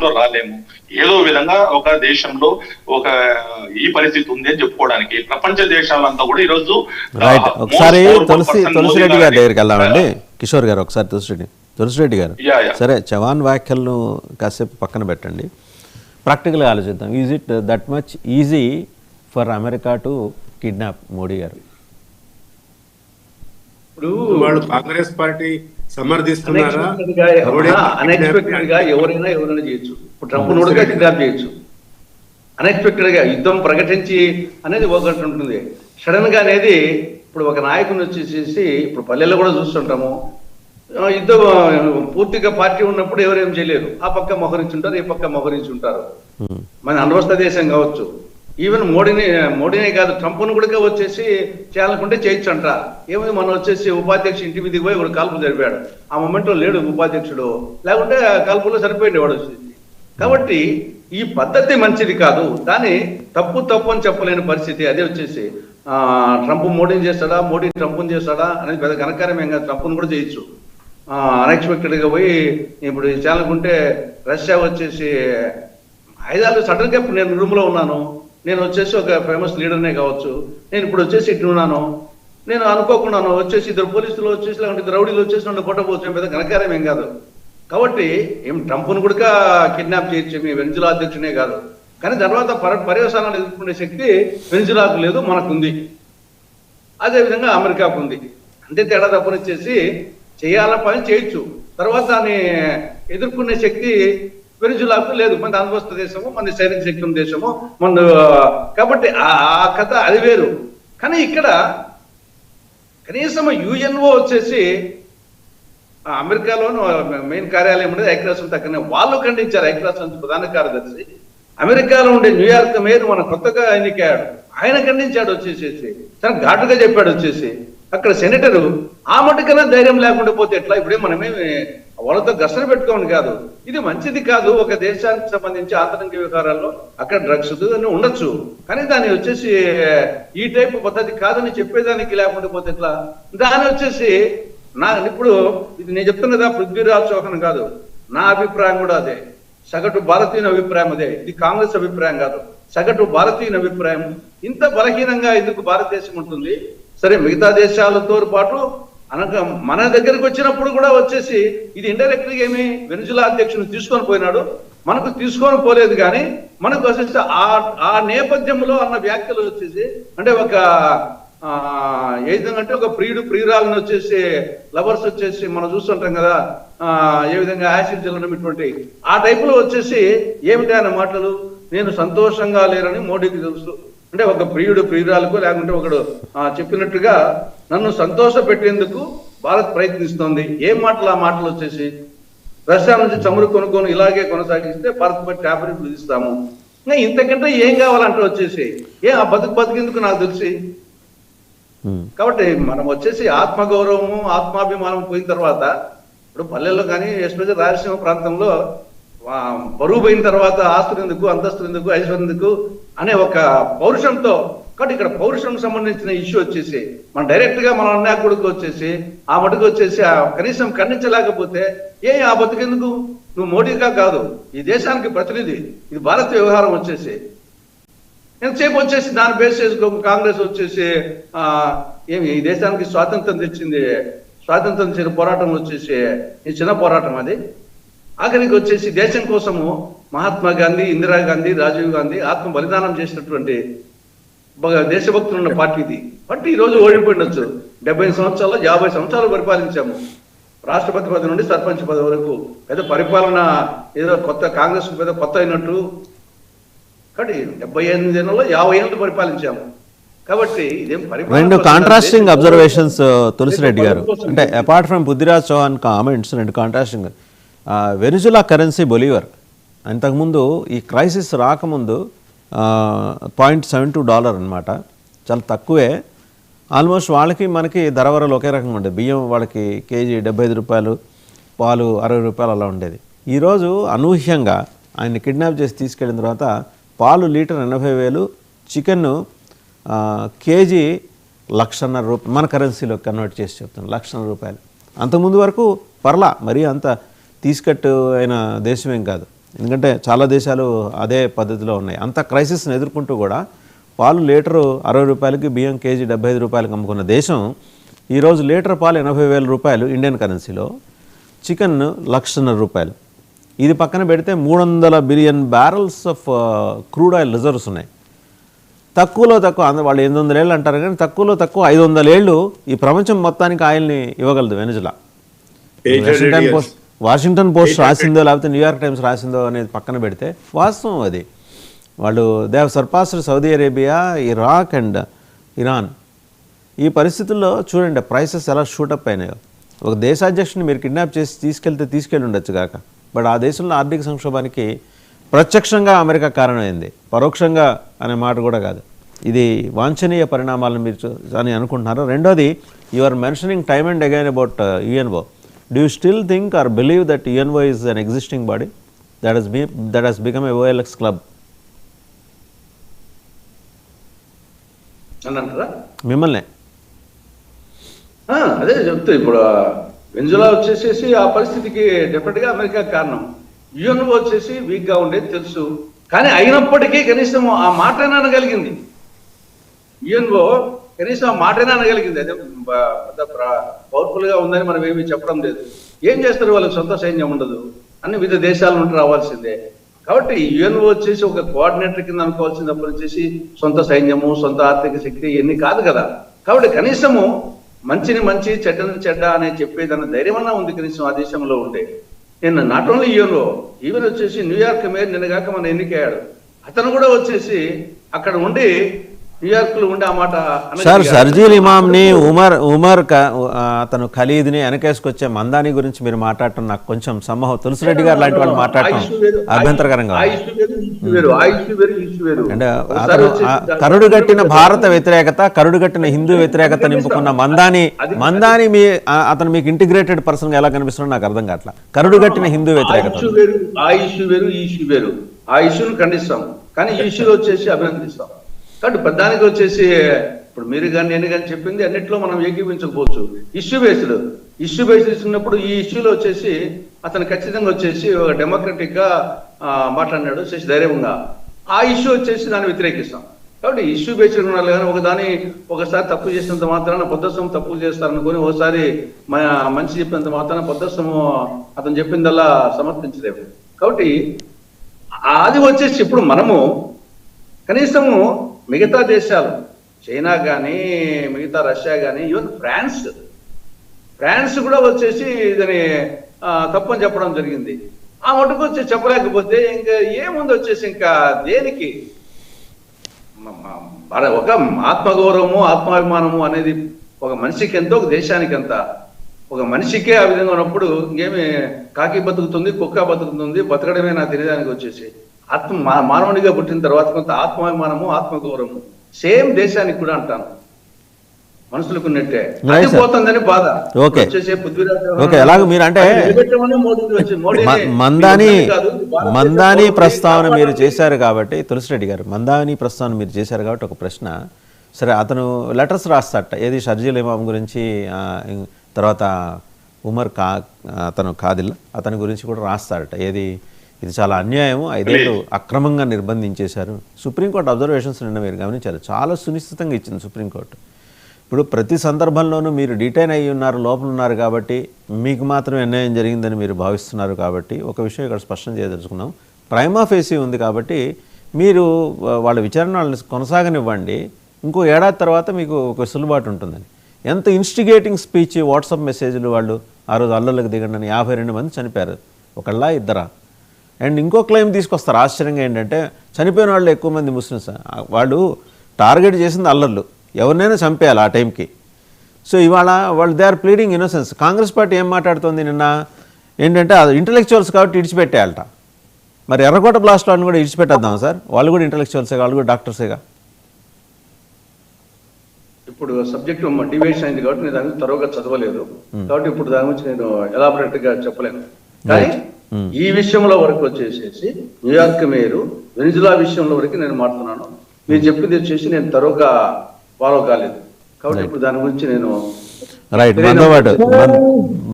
లో రాలేము. ఏదో విధంగా ఒక దేశంలో ఒక ఈ పరిస్థితి ఉంది అని చెప్పుకోవడానికి ప్రపంచ దేశాలంతా కూడా ఈరోజు ఒకసారి తులసిరెడ్డి గారి దగ్గరికి వెళ్దామండి. కిషోర్ గారు ఒకసారి తులసిరెడ్డి గారు, సరే చవాన్ వ్యాఖ్యలను కాసేపు పక్కన పెట్టండి, ప్రాక్టికల్గా ఆలోచిద్దాం. Is it that much easy for America to kidnap Modi గారు? ఇప్పుడు వాళ్ళు కాంగ్రెస్ పార్టీ సమర్థిస్తున్నారా? అన్ఎక్స్పెక్టెడ్ గా ఎవరైనా చేయొచ్చు. ఇప్పుడు ట్రంప్ నోడుగా కిడ్నాప్ చేయొచ్చు అన్ఎక్స్పెక్టెడ్ గా. యుద్ధం ప్రకటించి అనేది ఒకటి ఉంటుంది, సడన్ గా అనేది. ఇప్పుడు ఒక నాయకుని వచ్చేసేసి ఇప్పుడు పల్లెల్లో కూడా చూస్తుంటాము, యుద్ధం పూర్తిగా పార్టీ ఉన్నప్పుడు ఎవరేం చేయలేరు. ఆ పక్క మోహరించుంటారు, ఈ పక్క మోహరించుంటారు. మన అనవస్థ దేశం కావచ్చు. ఈవెన్ మోడీనే కాదు, ట్రంప్ను కూడా వచ్చేసి చేయాలనుకుంటే చేయొచ్చు అంట. ఏమైంది, మనం వచ్చేసి ఉపాధ్యక్షుడు ఇంటి మీదకి పోయి ఒక కాల్పు జరిపాడు. ఆ మొమెంట్లో లేడు ఉపాధ్యక్షుడు, లేకుంటే కాల్పులో సరిపోయింది వాడు వచ్చేసి. కాబట్టి ఈ పద్ధతి మంచిది కాదు, కానీ తప్పు అని చెప్పలేని పరిస్థితి. అదే వచ్చేసి ట్రంప్ మోడీని చేస్తాడా, మోడీ ట్రంప్ని చేస్తాడా అనేది పెద్ద ఘనకార్యం ఏం కాదు. ట్రంప్ను కూడా చేయొచ్చు అన్ఎక్స్పెక్టెడ్గా పోయి. ఇప్పుడు చేయాలనుకుంటే రష్యా వచ్చేసి ఆయుధాలు సడన్గా, ఇప్పుడు నేను రూమ్లో ఉన్నాను, నేను వచ్చేసి ఒక ఫేమస్ లీడర్నే కావచ్చు, నేను ఇప్పుడు వచ్చేసి ఇట్లున్నాను, నేను అనుకోకున్నాను వచ్చేసి ఇద్దరు పోలీసులు వచ్చేసి లేకుంటే ఇద్దరు రౌడీలు వచ్చేసి నన్ను కొట్టబోచ్చు, పెద్ద ఘనకార్యం ఏం కాదు. కాబట్టి ట్రంప్ను కూడా కిడ్నాప్ చేయొచ్చు, మీ వెనిజులా అధ్యక్షునే కాదు. కానీ తర్వాత పర్యవసానాలు ఎదుర్కొనే శక్తి వెనిజులాకు లేదు, మనకుంది. అదేవిధంగా అమెరికాకు ఉంది. అంతే తేడా తప్పనిచ్చేసి చేయాలని పని చేయొచ్చు, తర్వాత దాన్ని ఎదుర్కొనే శక్తి వెనిజులాకు లేదు. మన అనుభవస్థ దేశము, మన సైనిక శక్తి ఉన్న దేశము మన. కాబట్టి ఆ కథ అది వేరు. కానీ ఇక్కడ కనీసం యుఎన్ఓ వచ్చేసి అమెరికాలోను మెయిన్ కార్యాలయం ఉండేది ఐక్యరాష్ట్రం తగ్గనే, వాళ్ళు ఖండించారు. ఐక్యరాష్ట్రం ప్రధాన కార్యదర్శి అమెరికాలో ఉండే న్యూయార్క్ మేయర్ మన కొత్తగా ఎన్నికయ్యాడు, ఆయన ఖండించాడు వచ్చేసేసి, తన ఘాటుగా చెప్పాడు వచ్చేసి. అక్కడ సెనేటరు ఆ మటుకన్నా ధైర్యం లేకుండా పోతే ఎట్లా? ఇప్పుడే మనమేమి వాళ్ళతో ఘర్షణ పెట్టుకోమని కాదు, ఇది మంచిది కాదు. ఒక దేశానికి సంబంధించి ఆంతరిక వ్యవహారాల్లో అక్కడ డ్రగ్స్ అని ఉండొచ్చు, కానీ దాన్ని వచ్చేసి ఈ టైప్ పద్ధతి కాదని చెప్పేదానికి లేకుండా పోతే ఎట్లా? దాన్ని వచ్చేసి ఇప్పుడు ఇది నేను చెప్తున్నదా పృథ్వీరాజ్ చౌహాన్ కాదు, నా అభిప్రాయం కూడా అదే, సగటు భారతీయుల అభిప్రాయం అదే. ఇది కాంగ్రెస్ అభిప్రాయం కాదు, సగటు భారతీయుల అభిప్రాయం. ఇంత బలహీనంగా ఎందుకు భారతదేశం ఉంటుంది? సరే మిగతా దేశాలతో పాటు అనగా మన దగ్గరికి వచ్చినప్పుడు కూడా వచ్చేసి ఇది ఇండైరెక్ట్ గా ఏమి వెనిజులా అధ్యక్షుని తీసుకొని పోయినాడు, మనకు తీసుకొని పోలేదు. కానీ మనకు వచ్చేసి ఆ నేపథ్యంలో అన్న వ్యాఖ్యలు వచ్చేసి అంటే ఒక ఏ విధంగా అంటే ఒక ప్రియురాలను వచ్చేసి లవర్స్ వచ్చేసి మనం చూస్తుంటాం కదా, ఏ విధంగా యాసిడ్ జల్లడం ఇటువంటి ఆ టైపులో వచ్చేసి ఏమిటి ఆయన మాటలు, నేను సంతోషంగా లేరని మోడీకి తెలుసు. అంటే ఒక ప్రియురాలకు లేకుంటే ఒకడు చెప్పినట్టుగా నన్ను సంతోష పెట్టేందుకు భారత్ ప్రయత్నిస్తోంది. ఏం మాటలు ఆ మాటలు వచ్చేసి రష్యా నుంచి చమురు కొనుక్కొని ఇలాగే కొనసాగిస్తే భారత్ పై టారిఫ్ విధిస్తాము, ఇంకా ఇంతకంటే ఏం కావాలంటే వచ్చేసి ఆ బతికేందుకు నాకు తెలిసి. కాబట్టి మనం వచ్చేసి ఆత్మగౌరవము ఆత్మాభిమానం పోయిన తర్వాత ఇప్పుడు పల్లెల్లో కానీ ఎస్పెషల్ రాయలసీమ ప్రాంతంలో బరువు పోయిన తర్వాత ఆస్తులు ఎందుకు, అంతస్తులు ఎందుకు, ఐశ్వర్యం ఎందుకు అనే ఒక పౌరుషంతో. కాబట్టి ఇక్కడ పౌరుషం సంబంధించిన ఇష్యూ వచ్చేసి మనం డైరెక్ట్ గా మన అన్నయ్య కొడుకు వచ్చేసి ఆ మటుకు వచ్చేసి కనీసం ఖండించలేకపోతే ఆ బతుకెందుకు? నువ్వు మోడీగా కాదు, ఈ దేశానికి ప్రతినిధి, ఇది భారత వ్యవహారం వచ్చేసి. ఎంతసేపు వచ్చేసి దాన్ని బేస్ చేసుకో కాంగ్రెస్ వచ్చేసి ఏమి ఈ దేశానికి స్వాతంత్రం తెచ్చింది, స్వాతంత్రం తెచ్చిన పోరాటం వచ్చేసి ఈ చిన్న పోరాటం అది. ఆఖరికి వచ్చేసి దేశం కోసము మహాత్మా గాంధీ, ఇందిరాగాంధీ, రాజీవ్ గాంధీ ఆత్మ బలిదానం చేసినటువంటి దేశభక్తులు ఉన్న పార్టీ ఇది. బట్ ఈ రోజు ఓడిపోయినచ్చు. 75 సంవత్సరాల్లో 50 సంవత్సరాలు పరిపాలించాము, రాష్ట్రపతి పదవి నుండి సర్పంచ్ పదవి వరకు. పెద్ద పరిపాలన ఏదో కొత్త కాంగ్రెస్ పెద్ద కొత్త అయినట్టు. కాబట్టి 78 ఏళ్ళలో 50 ఏళ్ళు పరిపాలించాము. కాబట్టి ఇదేం రెండు కాంట్రాస్టింగ్ అబ్జర్వేషన్స్ తులసిరెడ్డి గారు. అంటే apart from Prithviraj Chauhan comments, రెండు కాంట్రాస్టింగ్. వెనిజులా కరెన్సీ బొలివర్ అంతకుముందు ఈ క్రైసిస్ రాకముందు $0.72 అనమాట, చాలా తక్కువే. ఆల్మోస్ట్ వాళ్ళకి మనకి ధరవరలు ఒకే రకంగా ఉండేది. బియ్యం వాళ్ళకి కేజీ 75 రూపాయలు, పాలు 60 రూపాయలు అలా ఉండేది. ఈరోజు అనూహ్యంగా ఆయన్ని కిడ్నాప్ చేసి తీసుకెళ్ళిన తర్వాత పాలు లీటర్ 80,000, చికెన్ కేజీ $1,50,000 మన కరెన్సీలో కన్వర్ట్ చేసి చెప్తాను, $1,00,000. అంతకుముందు వరకు పర్లా, మరీ అంత తీసుకట్టు అయిన దేశమేం కాదు. ఎందుకంటే చాలా దేశాలు అదే పద్ధతిలో ఉన్నాయి. అంత క్రైసిస్ని ఎదుర్కొంటూ కూడా పాలు లీటరు 60 రూపాయలకి, బియ్యం కేజీ 75 రూపాయలకి అమ్ముకున్న దేశం ఈరోజు లీటర్ పాలు 80,000 రూపాయలు ఇండియన్ కరెన్సీలో, చికెన్ 1,50,000 రూపాయలు. ఇది పక్కన పెడితే 300 billion barrels of crude oil reserves ఉన్నాయి. తక్కువలో తక్కువ వాళ్ళు 800 ఏళ్ళు అంటారు కానీ తక్కువలో తక్కువ 500 ఏళ్ళు ఈ ప్రపంచం మొత్తానికి ఆయిల్ని ఇవ్వగలదు వెనిజులా. వాషింగ్టన్ పోస్ట్ రాసిందో లేకపోతే న్యూయార్క్ టైమ్స్ రాసిందో అనేది పక్కన పెడితే వాస్తవం అది. వాళ్ళు they have surpassed Saudi Arabia, Iraq and Iran. ఈ పరిస్థితుల్లో చూడండి ప్రైసెస్ ఎలా షూటప్ అయినాయో. ఒక దేశాధ్యక్షుని మీరు కిడ్నాప్ చేసి తీసుకెళ్ళి ఉండొచ్చు కాక, బట్ ఆ దేశంలో ఆర్థిక సంక్షోభానికి ప్రత్యక్షంగా అమెరికా కారణమైంది, పరోక్షంగా అనే మాట కూడా కాదు. ఇది వాంఛనీయ పరిణామాలను మీరు అని అనుకుంటున్నారు. రెండోది, you are mentioning time and again about UNO. Do you still think or believe that UNO is an existing body that has become a OLX club? అనంటారా మిమ్మల్ని అదే చెప్తా. ఇప్పుడు వెనిజులా వచ్చేసేసి ఆ పరిస్థితికి డెఫినెట్గా అమెరికా కారణం. యుఎన్ఓ వచ్చేసి వీక్గా ఉండేది తెలుసు, కానీ అయినప్పటికీ కనీసం ఆ మాటైనా అనగలిగింది. యుఎన్ఓ కనీసం ఆ మాటైనా అనగలిగింది. అదే పవర్ఫుల్ గా ఉందని మనం ఏమీ చెప్పడం లేదు. ఏం చేస్తారు, వాళ్ళకి సొంత సైన్యం ఉండదు, అన్ని వివిధ దేశాల నుండి రావాల్సిందే. కాబట్టి యుఎన్ఓ వచ్చేసి ఒక కోఆర్డినేటర్ కింద అనుకోవాల్సినప్పుడు వచ్చేసి సొంత సైన్యము, సొంత ఆర్థిక శక్తి ఇవన్నీ కాదు కదా. కాబట్టి కనీసము మంచిని మంచి, చెడ్డని చెడ్డ అని చెప్పేదన్న ధైర్యం అన్నా ఉంది కనీసం ఆ దేశంలో ఉండే. నేను నాట్ ఓన్లీ యుఎన్ఓ, ఈవెన్ వచ్చేసి న్యూయార్క్ మేయర్ నిన్నగాక మన ఎన్నికయ్యాడు, అతను కూడా వచ్చేసి అక్కడ ఉండి న్యూయార్క్ లో ఉండే ఆ మాట. సార్ షర్జీల్ ఇమామ్ని, ఉమర్ అతను ఖలీద్ని వెనకేసుకొచ్చే మందాని గురించి మీరు మాట్లాడటం నాకు కొంచెం సమ్మహం. తులసిరెడ్డి గారు లాంటి వాళ్ళు మాట్లాడటం అభ్యంతరకరంగా. అంటే కరుడుగట్టిన భారత వ్యతిరేకత, కరుడుగట్టిన హిందూ వ్యతిరేకత నింపుకున్న మందాని అతను మీకు ఇంటిగ్రేటెడ్ పర్సన్ గా ఎలా కనిపిస్తున్నాడు నాకు అర్థం కావట్లా. కరుడుగట్టిన హిందూ వ్యతిరేకత ఆ ఇష్యూ వేరు, ఈ ఇష్యూ వేరు. ఆ ఇష్యూని ఖండిస్తాం, కానీ ఈ ఇష్యూలో వచ్చేసి అభినందిస్తాం. కాబట్టి పెద్దానికి వచ్చేసి ఇప్పుడు మీరు కానీ నేను కానీ చెప్పింది అన్నింటిలో మనం ఏకీపించకపోవచ్చు. ఇష్యూ బేస్డ్ ఉన్నప్పుడు ఈ ఇష్యూలో వచ్చేసి అతను ఖచ్చితంగా వచ్చేసి ఒక డెమోక్రటిక్ గా మాట్లాడినాడు వచ్చేసి ధైర్యంగా. ఆ ఇష్యూ వచ్చేసి దాన్ని వ్యతిరేకిస్తాం. కాబట్టి ఇష్యూ బేస్డ్ ఉండాలి, కానీ ఒకసారి తప్పు చేసినంత మాత్రాన పొద్దస్తం తప్పు చేస్తారనుకొని ఒకసారి మంచి చెప్పినంత మాత్రాన పొద్దస్తము అతను చెప్పిందల్లా సమర్థించలేము. కాబట్టి అది వచ్చేసి ఇప్పుడు మనము కనీసము మిగతా దేశాలు, చైనా కానీ, మిగతా రష్యా కానీ, ఈవెన్ ఫ్రాన్స్ కూడా వచ్చేసి ఇదని తప్పని చెప్పడం జరిగింది. ఆ మటుకు వచ్చి చెప్పలేకపోతే ఇంకా ఏముంది వచ్చేసి ఇంకా దేనికి ఒక ఆత్మగౌరవము, ఆత్మాభిమానము అనేది ఒక మనిషికి ఎంతో, ఒక దేశానికి ఎంత. ఒక మనిషికే ఆ విధంగా ఉన్నప్పుడు ఇంకేమి కాకి బతుకుతుంది, కుక్క బతుకుతుంది, బతకడమే నా తెలియడానికి వచ్చేసి మానవునిగా పుట్టిన తర్వాత కొంత ఆత్మాభిమానము, ఆత్మగౌరవము సేమ్ దేశానికి కూడా అంటాను. మనుషులకు ఉన్నట్టే పోతుందని బాధ. మందాని ప్రస్తావన మీరు చేశారు కాబట్టి, తులసిరెడ్డి గారు మందాని ప్రస్తావన మీరు చేశారు కాబట్టి ఒక ప్రశ్న. సరే, అతను లెటర్స్ రాస్తాట, ఏది షర్జీల్ ఇమాం గురించి, తర్వాత అతను ఖాదిల్ అతని గురించి కూడా రాస్తాడట. ఇది చాలా అన్యాయము, 5 ఏళ్ళు అక్రమంగా నిర్బంధించేశారు. సుప్రీంకోర్టు అబ్జర్వేషన్స్ నిన్న మీరు గమనించారు, చాలా సునిశ్చితంగా ఇచ్చింది సుప్రీంకోర్టు. ఇప్పుడు ప్రతి సందర్భంలోనూ మీరు డిటైన్ అయ్యి ఉన్నారు, లోపల ఉన్నారు కాబట్టి మీకు మాత్రం అన్యాయం జరిగిందని మీరు భావిస్తున్నారు. కాబట్టి ఒక విషయం ఇక్కడ స్పష్టం చేయదలుచుకున్నాం, ప్రైమా ఫేసీ ఉంది కాబట్టి మీరు వాళ్ళ విచారణ వాళ్ళని కొనసాగనివ్వండి, ఇంకో ఏడాది తర్వాత మీకు ఒక సులుబాటు ఉంటుందని. ఎంత ఇన్స్టిగేటింగ్ స్పీచ్, వాట్సాప్ మెసేజ్లు, వాళ్ళు ఆ రోజు అల్లర్లకు దిగండి అని 52 మంది చనిపోయారు, ఒకళ్ళ ఇద్దరా. అండ్ ఇంకో క్లెయిమ్ తీసుకొస్తారు. ఆశ్చర్యంగా ఏంటంటే చనిపోయిన వాళ్ళు ఎక్కువ మంది ముస్లిమ్స్. వాళ్ళు టార్గెట్ చేసింది అల్లర్లు, ఎవరినైనా చంపేయాలి ఆ టైంకి. సో ఇవాళ వాళ్ళు they are pleading innocence. Congress party ఏం మాట్లాడుతుంది నిన్న ఏంటంటే అది ఇంటలెక్చువల్స్ కాబట్టి ఇడిచిపెట్టేయాలట. మరి ఎర్రకోట బ్లాస్ట్ వాళ్ళని కూడా ఇడిచిపెట్టేద్దాం సార్, వాళ్ళు కూడా ఇంటలెక్చువల్సే, వాళ్ళు కూడా డాక్టర్సేగా. ఇప్పుడు సబ్జెక్ట్ డివేషన్ అయింది కాబట్టి నేను దాని త్వరగా చదవలేదు కాబట్టి ఇప్పుడు దాని గురించి నేను ఎలాబరేట్ గా చెప్పలేను. కానీ ఈ విషయంలో వరకు వచ్చేసేసి న్యూయార్క్ మేయర్ వెనిజులా విషయంలో వరకు నేను మాట్లాడుతున్నాను. మీరు చెప్పింది వచ్చేసి నేను త్వరగా ఫాలో కాలేదు కాబట్టి ఇప్పుడు దాని గురించి నేను